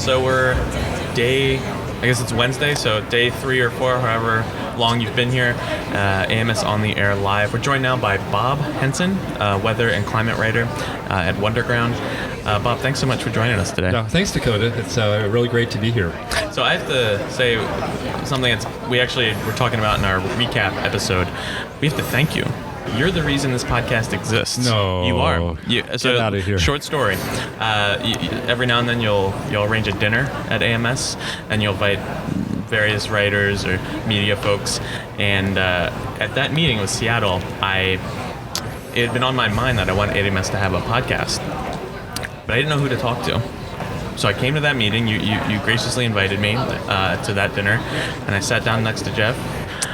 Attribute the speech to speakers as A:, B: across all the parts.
A: So we're I guess it's Wednesday, so day 3 or 4, however long you've been here, AMS on the air live. We're joined now by Bob Henson, weather and climate writer at Wonderground. Bob, thanks so much for joining us today.
B: No, thanks, Dakota. It's really great to be here.
A: So I have to say something we actually were talking about in our recap episode. We have to thank you. You're the reason this podcast exists.
B: No,
A: you are.
B: Get out of here.
A: Short story. Every now and then you'll arrange a dinner at AMS, and you'll invite various writers or media folks. And at that meeting with Seattle, it had been on my mind that I wanted AMS to have a podcast, but I didn't know who to talk to. So I came to that meeting. You graciously invited me to that dinner, and I sat down next to Jeff.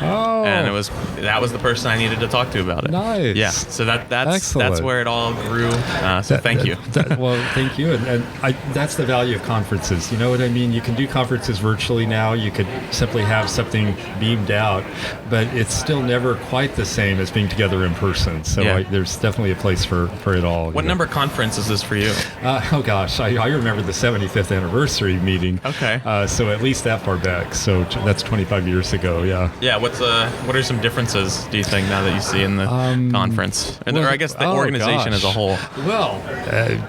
B: Oh.
A: And that was the person I needed to talk to about it.
B: Nice.
A: Yeah. So that's where it all grew. Thank you.
B: Well, thank you. And that's the value of conferences. You know what I mean? You can do conferences virtually now. You could simply have something beamed out, but it's still never quite the same as being together in person. So there's definitely a place for it all.
A: What number conference is this for you?
B: Oh gosh, I remember the 75th anniversary meeting.
A: Okay.
B: So at least that far back. So that's 25 years ago. Yeah.
A: Yeah. What are some differences, do you think, now that you see in the conference? Or I guess the organization as a whole?
B: Well,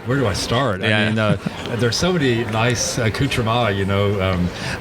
B: where do I start?
A: Yeah.
B: I mean, there's so many nice accoutrements,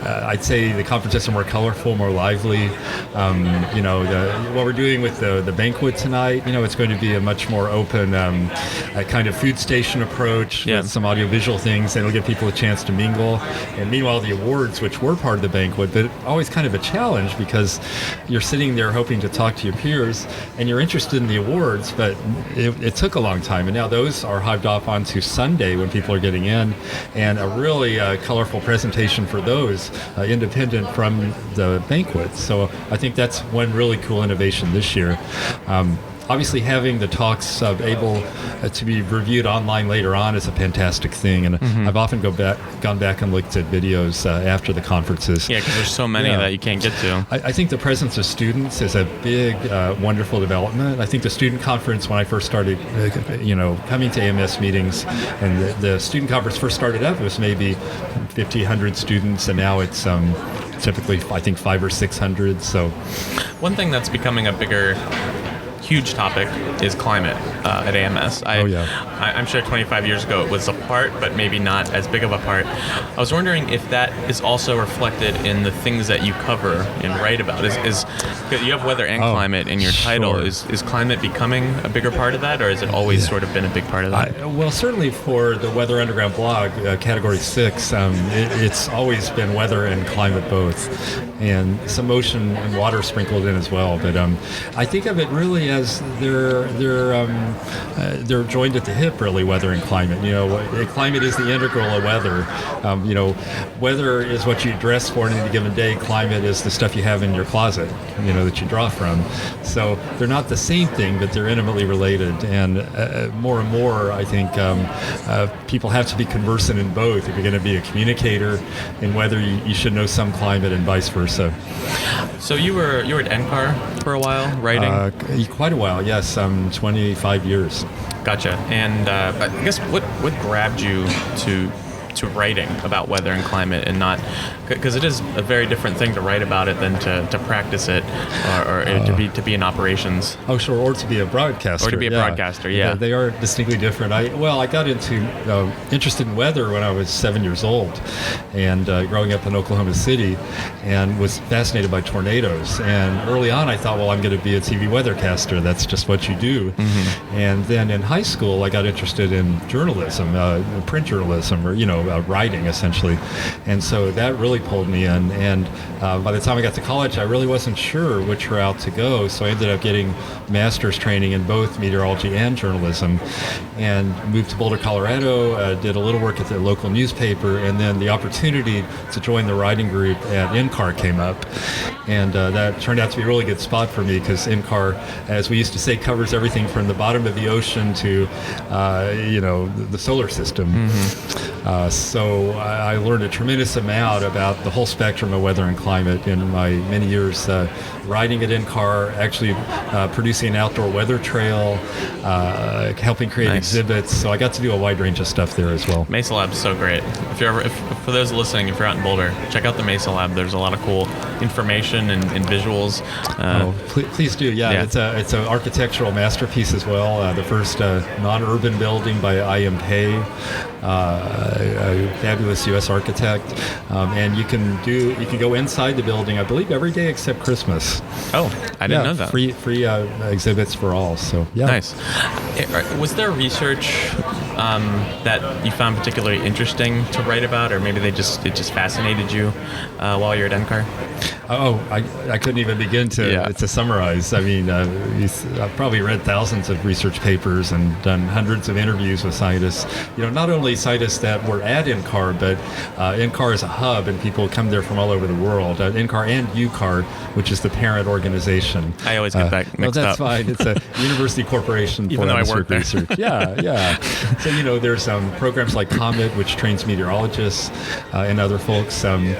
B: I'd say the conferences are more colorful, more lively. What we're doing with the banquet tonight, it's going to be a much more open kind of food station approach with some audiovisual things, and it'll give people a chance to mingle. And meanwhile, the awards, which were part of the banquet, but always kind of a challenge because you're sitting there hoping to talk to your peers, and you're interested in the awards, but it took a long time. And now those are hived off onto Sunday when people are getting in, and a really colorful presentation for those, independent from the banquet. So I think that's one really cool innovation this year. Obviously, having the talks able to be reviewed online later on is a fantastic thing, and I've often gone back and looked at videos after the conferences.
A: Yeah, because there's so many that you can't get to.
B: I think the presence of students is a big, wonderful development. I think the student conference, when I first started, coming to AMS meetings, and the student conference first started up, it was maybe 50, 100 students, and now it's typically, I think, 500 or 600. So,
A: one thing that's becoming a huge topic is climate at AMS. I'm sure 25 years ago it was a part, but maybe not as big of a part. I was wondering if that is also reflected in the things that you cover and write about. Is you have weather and climate in your title.
B: Sure.
A: Is climate becoming a bigger part of that, or has it always sort of been a big part of that?
B: Well, certainly for the Weather Underground blog, Category 6, it's always been weather and climate both, and some ocean and water sprinkled in as well. But I think of it really as they're joined at the hip, really, weather and climate. Climate is the integral of weather. Weather is what you dress for in any given day. Climate is the stuff you have in your closet, that you draw from. So they're not the same thing, but they're intimately related. And more and more, I think people have to be conversant in both. If you're going to be a communicator in weather, you should know some climate and vice versa.
A: So you were at NCAR for a while, writing?
B: Quite a while, yes. 25 years.
A: Gotcha. And I guess what grabbed you to writing about weather and climate, and not because it is a very different thing to write about it than to practice it or to be in operations.
B: Oh, sure, or to be a broadcaster.
A: Or to be a broadcaster, yeah.
B: They are distinctly different. I got interested in weather when I was 7 years old, and growing up in Oklahoma City, and was fascinated by tornadoes. And early on, I thought, well, I'm going to be a TV weathercaster. That's just what you do. Mm-hmm. And then in high school, I got interested in journalism, print journalism, or writing essentially, and so that really pulled me in. And by the time I got to college, I really wasn't sure which route to go, so I ended up getting master's training in both meteorology and journalism, and moved to Boulder, Colorado, did a little work at the local newspaper, and then the opportunity to join the writing group at NCAR came up, and that turned out to be a really good spot for me because NCAR, as we used to say, covers everything from the bottom of the ocean to the solar system. So I learned a tremendous amount about the whole spectrum of weather and climate in my many years riding at NCAR, actually producing an outdoor weather trail, helping create exhibits. So I got to do a wide range of stuff there as well.
A: Mesa Lab's so great. If for those listening, if you're out in Boulder, check out the Mesa Lab. There's a lot of cool information and visuals.
B: Please do. Yeah. It's an architectural masterpiece as well. The first non-urban building by I.M. Pei, a fabulous U.S. architect. And you can go inside the building, I believe, every day except Christmas.
A: Oh, I didn't know that.
B: Free exhibits for all. So yeah.
A: Nice. Was there research that you found particularly interesting to write about, or maybe it just fascinated you while you're at NCAR?
B: I couldn't even begin to summarize. I mean, I've probably read thousands of research papers and done hundreds of interviews with scientists. Not only scientists that were at NCAR, but NCAR is a hub, and people come there from all over the world. NCAR and UCAR, which is the parent organization.
A: I always get that mixed up.
B: That's fine. It's a university corporation for atmospheric research. Yeah. So there's programs like COMET, which trains meteorologists and other folks, and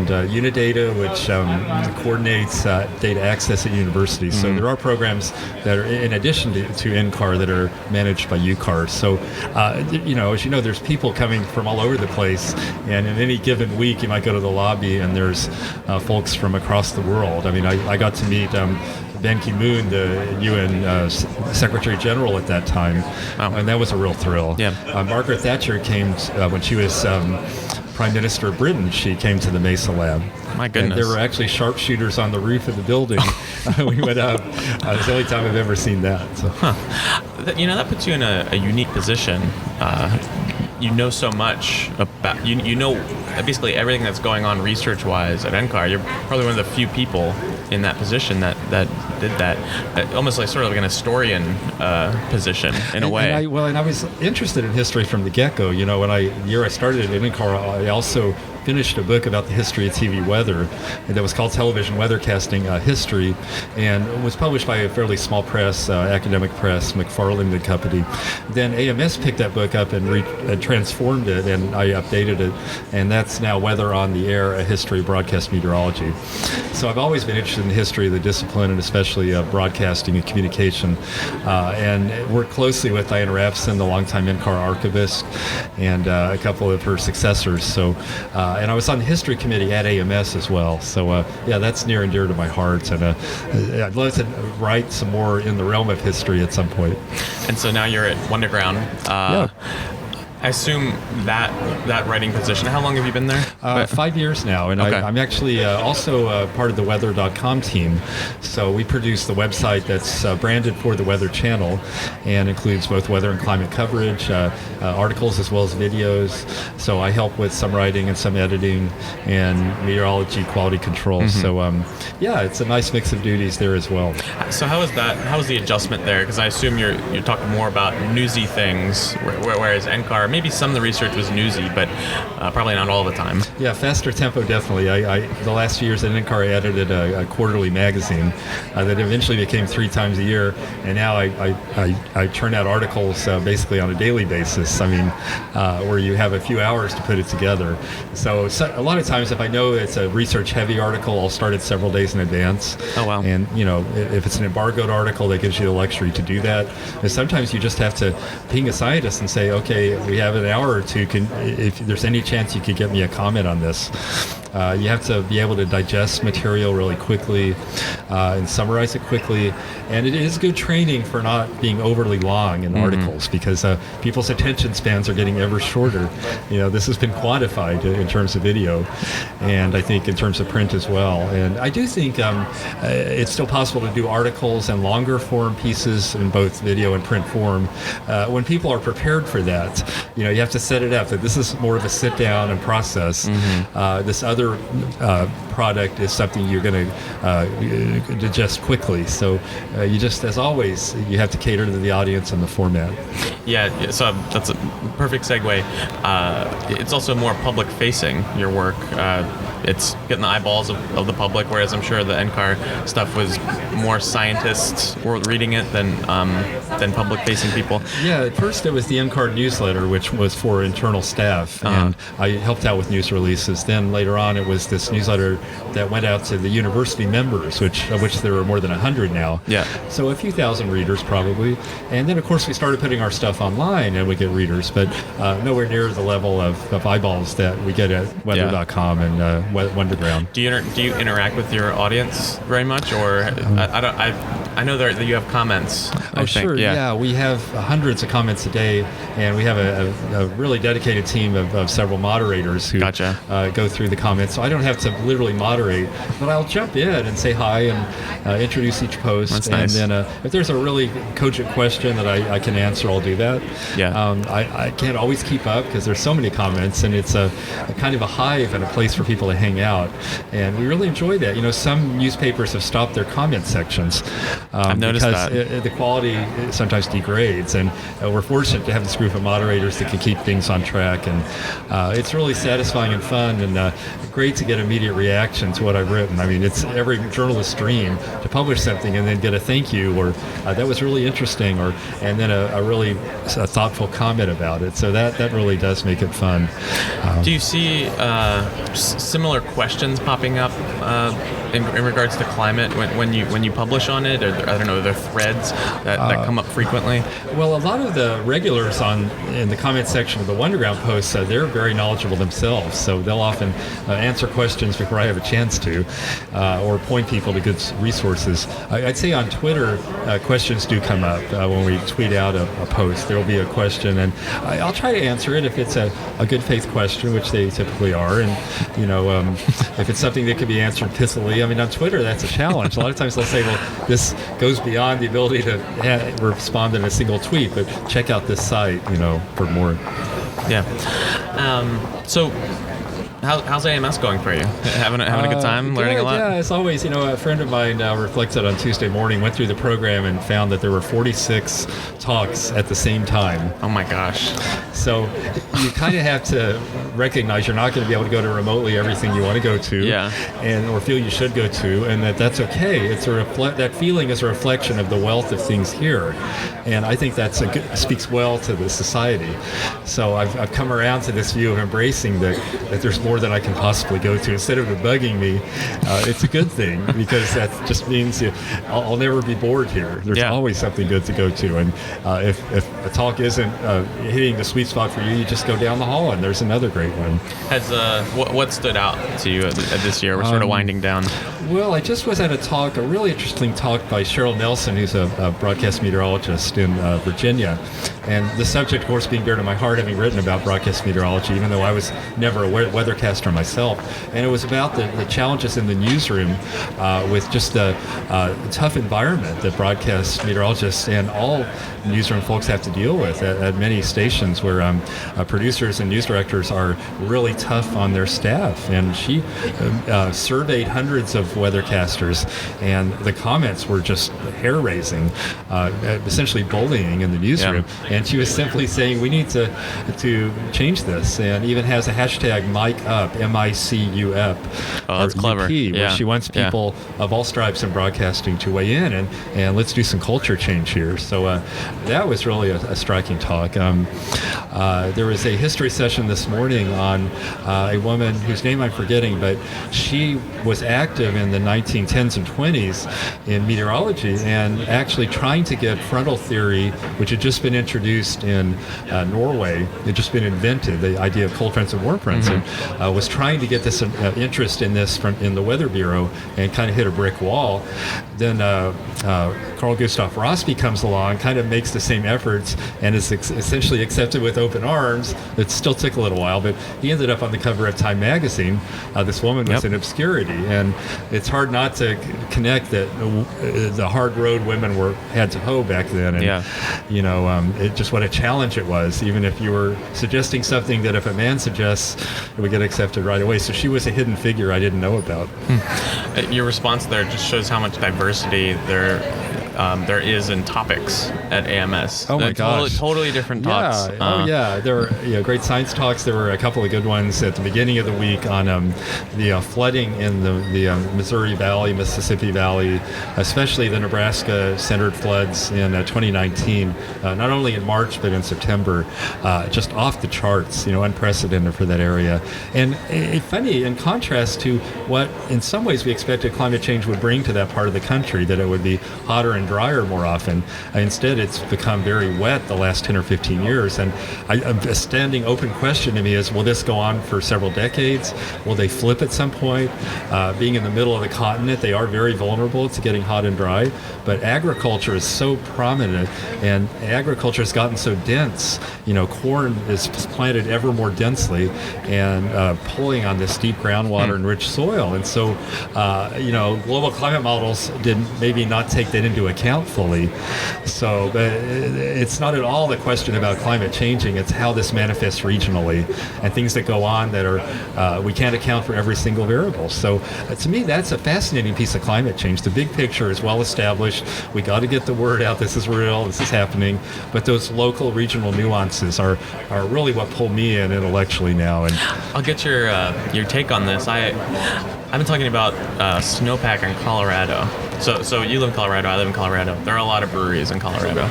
B: Unidata, which coordinates data access at universities. So there are programs that are in addition to NCAR that are managed by UCAR. So as you know, there's people coming from all over the place, and in any given week you might go to the lobby and there's folks from across the world. I mean, I got to meet Ban Ki-moon, the UN Secretary General at that time, and that was a real thrill.
A: Yeah.
B: Margaret Thatcher came when she was Prime Minister of Britain. She came to the Mesa Lab.
A: My goodness.
B: And there were actually sharpshooters on the roof of the building. We went up. It's the only time I've ever seen that. So.
A: That puts you in a unique position. You know so much about, you know basically everything that's going on research-wise at NCAR. You're probably one of the few people in that position that did that, almost like sort of like an historian position in a way.
B: And I was interested in history from the get-go. When the year I started at NCAR, I also finished a book about the history of TV weather that was called Television Weathercasting History, and was published by a fairly small press, academic press, McFarland and Company. Then AMS picked that book up and transformed it, and I updated it, and that's now Weather on the Air, a history of broadcast meteorology. So I've always been interested in the history of the discipline, and especially broadcasting and communication, and worked closely with Diana Rapson, the longtime NCAR archivist, and a couple of her successors. So and I was on the history committee at AMS as well. So that's near and dear to my heart, and I'd love to write some more in the realm of history at some point.
A: And so now you're at Wonderground. I assume that writing position, how long have you been there?
B: 5 years now, and okay. I'm actually also part of the weather.com team. So we produce the website that's branded for the Weather Channel and includes both weather and climate coverage, articles as well as videos. So I help with some writing and some editing and meteorology quality control. Mm-hmm. So it's a nice mix of duties there as well.
A: So how is that? How is the adjustment there? Because I assume you're talking more about newsy things, whereas NCAR, maybe some of the research was newsy, but probably not all the time.
B: Yeah, faster tempo, definitely. I the last few years at NCAR, I edited a quarterly magazine that eventually became 3 times a year, and now I churn out articles basically on a daily basis. I mean, where you have a few hours to put it together. So a lot of times, if I know it's a research-heavy article, I'll start it several days in advance.
A: Oh, wow.
B: And, if it's an embargoed article, that gives you the luxury to do that. And sometimes you just have to ping a scientist and say, okay, we have an hour or two. If there's any chance you could get me a comment on this. You have to be able to digest material really quickly and summarize it quickly. And it is good training for not being overly long in articles, because people's attention spans are getting ever shorter. This has been quantified in terms of video, and I think in terms of print as well. And I do think it's still possible to do articles and longer form pieces in both video and print form when people are prepared for that. You have to set it up that this is more of a sit down and process. This other product is something you're going to digest quickly. So you just, as always, you have to cater to the audience and the format.
A: Yeah, so that's a perfect segue. It's also more public-facing, your work. It's getting the eyeballs of the public, whereas I'm sure the NCAR stuff was more scientists were reading it than public-facing people.
B: Yeah, at first it was the NCAR newsletter, which was for internal staff, and I helped out with news releases. Then later on, it was this newsletter that went out to the university members, of which there are more than 100 now.
A: Yeah.
B: So a few thousand readers probably. And then, of course, we started putting our stuff online, and we get readers, but nowhere near the level of eyeballs that we get at weather.com and Wonderground.
A: Do you interact with your audience very much, or I know that you have comments. I think.
B: Sure. Yeah, we have hundreds of comments a day, and we have a really dedicated team of several moderators who go through the comments. So I don't have to literally moderate, but I'll jump in and say hi and introduce each post.
A: That's nice.
B: And then if there's a really cogent question that I can answer, I'll do that.
A: Yeah.
B: I can't always keep up because there's so many comments, and it's a kind of a hive and a place for people to hang out. And we really enjoy that. You know, some newspapers have stopped their comment sections.
A: I've noticed
B: because the quality sometimes degrades, and we're fortunate to have this group of moderators that can keep things on track, and it's really satisfying and fun, and great to get immediate reaction to what I've written. I mean, it's every journalist's dream to publish something and then get a thank you, or that was really interesting, and then a really thoughtful comment about it. So that really does make it fun.
A: Do you see similar questions popping up in regards to climate when you publish on it, or I don't know, the threads that come up frequently?
B: Well, a lot of the regulars in the comment section of the Wonderground posts, they're very knowledgeable themselves, so they'll often answer questions before I have a chance to, or point people to good resources. I'd say on Twitter, questions do come up when we tweet out a post. There will be a question, and I'll try to answer it if it's a good faith question, which they typically are, and if it's something that can be answered pithily. I mean, on Twitter, that's a challenge. A lot of times they'll say, well, this goes beyond the ability to respond in a single tweet, but check out this site, for more.
A: Yeah. So how's AMS going for you? Having a good time, learning a lot?
B: Yeah, as always, a friend of mine reflected on Tuesday morning, went through the program and found that there were 46 talks at the same time.
A: Oh my gosh.
B: So you kind of have to recognize you're not going to be able to go to remotely everything you want to go to, or feel you should go to, and that's okay. It's that feeling is a reflection of the wealth of things here, and I think that speaks well to the society. So I've come around to this view of embracing that there's more than I can possibly go to. Instead of it bugging me, it's a good thing, because that just means I'll never be bored here. There's always something good to go to, and if a talk isn't hitting the sweet spot for you, you just go down the hall and there's another great one.
A: Has what stood out to you this year? We're sort of winding down.
B: Well, I just was at a really interesting talk by Cheryl Nelson, who's a broadcast meteorologist in Virginia, and the subject, of course, being dear to my heart, having written about broadcast meteorology, even though I was never a weathercaster myself. And it was about the challenges in the newsroom with just the tough environment that broadcast meteorologists and all newsroom folks have to deal with at many stations, where producers and news directors are really tough on their staff. And she surveyed hundreds of weathercasters, and the comments were just hair-raising, essentially bullying in the newsroom. And she was simply saying, we need to change this, and even has a hashtag MicUp, MICUP.
A: Oh, that's clever.
B: Where she wants people of all stripes in broadcasting to weigh in, and let's do some culture change here. So that was really a striking talk. There was a history session this morning on a woman whose name I'm forgetting, but she was active in the 1910s and 20s in meteorology, and actually trying to get frontal theory, which had just been introduced in Norway. It had just been invented, the idea of cold fronts and warm fronts, and was trying to get this interest in this in the Weather Bureau, and kind of hit a brick wall. Then, of Carl Gustav Rossby comes along, kind of makes the same efforts, and is essentially accepted with open arms. It still took a little while, but he ended up on the cover of Time magazine. This woman was in obscurity, and it's hard not to connect that the hard road women had to hoe back then, and it just what a challenge it was. Even if you were suggesting something that if a man suggests, it would get accepted right away. So she was a hidden figure I didn't know about.
A: Your response there just shows how much diversity there is in topics at AMS.
B: Oh my gosh.
A: Totally different talks.
B: There were great science talks. There were a couple of good ones at the beginning of the week on the flooding in the Missouri Valley, Mississippi Valley, especially the Nebraska-centered floods in 2019, not only in March but in September, just off the charts, unprecedented for that area. And funny, in contrast to what in some ways we expected climate change would bring to that part of the country, that it would be hotter and drier more often. Instead, it's become very wet the last 10 or 15 years. And a standing open question to me is, will this go on for several decades? Will they flip at some point? Being in the middle of the continent, they are very vulnerable to getting hot and dry. But agriculture is so prominent, and agriculture has gotten so dense. Corn is planted ever more densely and pulling on this deep groundwater and rich soil. And so, global climate models did maybe not take that into account fully. So, but it's not at all the question about climate changing. It's how this manifests regionally and things that go on that are we can't account for every single variable. So, to me, that's a fascinating piece of climate change. The big picture is well established. We got to get the word out. This is real. This is happening. But those local, regional nuances are really what pull me in intellectually now. And
A: I'll get your take on this. I've been talking about snowpack in Colorado. So you live in Colorado, I live in Colorado. There are a lot of breweries in Colorado.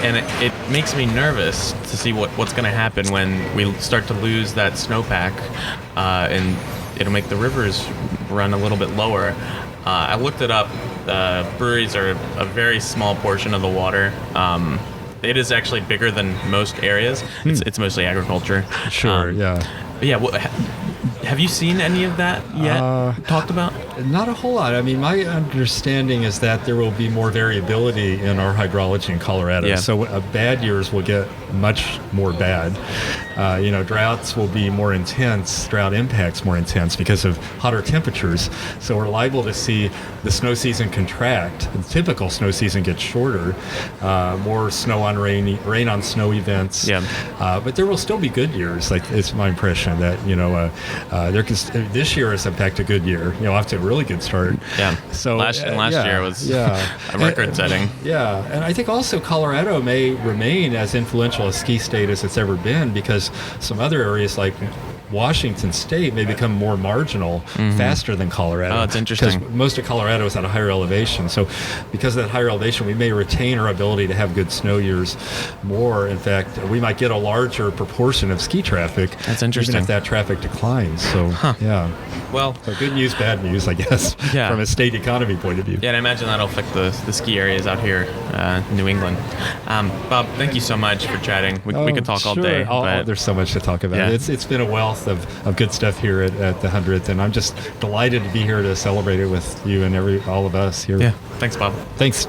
A: And it makes me nervous to see what's going to happen when we start to lose that snowpack, and it'll make the rivers run a little bit lower. I looked it up. Breweries are a very small portion of the water. It is actually bigger than most areas. It's mostly agriculture.
B: Sure, yeah.
A: But yeah, have you seen any of that yet talked about?
B: Not a whole lot. I mean, my understanding is that there will be more variability in our hydrology in Colorado.
A: Yeah.
B: So bad years will get much more bad. Droughts will be more intense, drought impacts more intense because of hotter temperatures. So we're liable to see the snow season contract. The typical snow season gets shorter, more snow on rain on snow events.
A: Yeah.
B: But there will still be good years. Like, it's my impression that, this year is in fact a good year. Off to a really good start.
A: Yeah.
B: So
A: last year was a record setting.
B: Yeah. And I think also Colorado may remain as influential a ski state as it's ever been, because some other areas like Washington State may become more marginal faster than Colorado.
A: Oh, it's interesting.
B: Because most of Colorado is at a higher elevation. So because of that higher elevation, we may retain our ability to have good snow years more. In fact, we might get a larger proportion of ski traffic.
A: That's interesting.
B: Even if that traffic declines. So, yeah.
A: Well,
B: so good news, bad news, I guess, from a state economy point of view.
A: Yeah, and I imagine that'll affect the ski areas out here in New England. Bob, thank you so much for chatting. We could talk all day. But
B: there's so much to talk about.
A: Yeah.
B: It's been a wealth of good stuff here at the 100th, and I'm just delighted to be here to celebrate it with you and all of us here.
A: Yeah, thanks, Bob.
B: Thanks.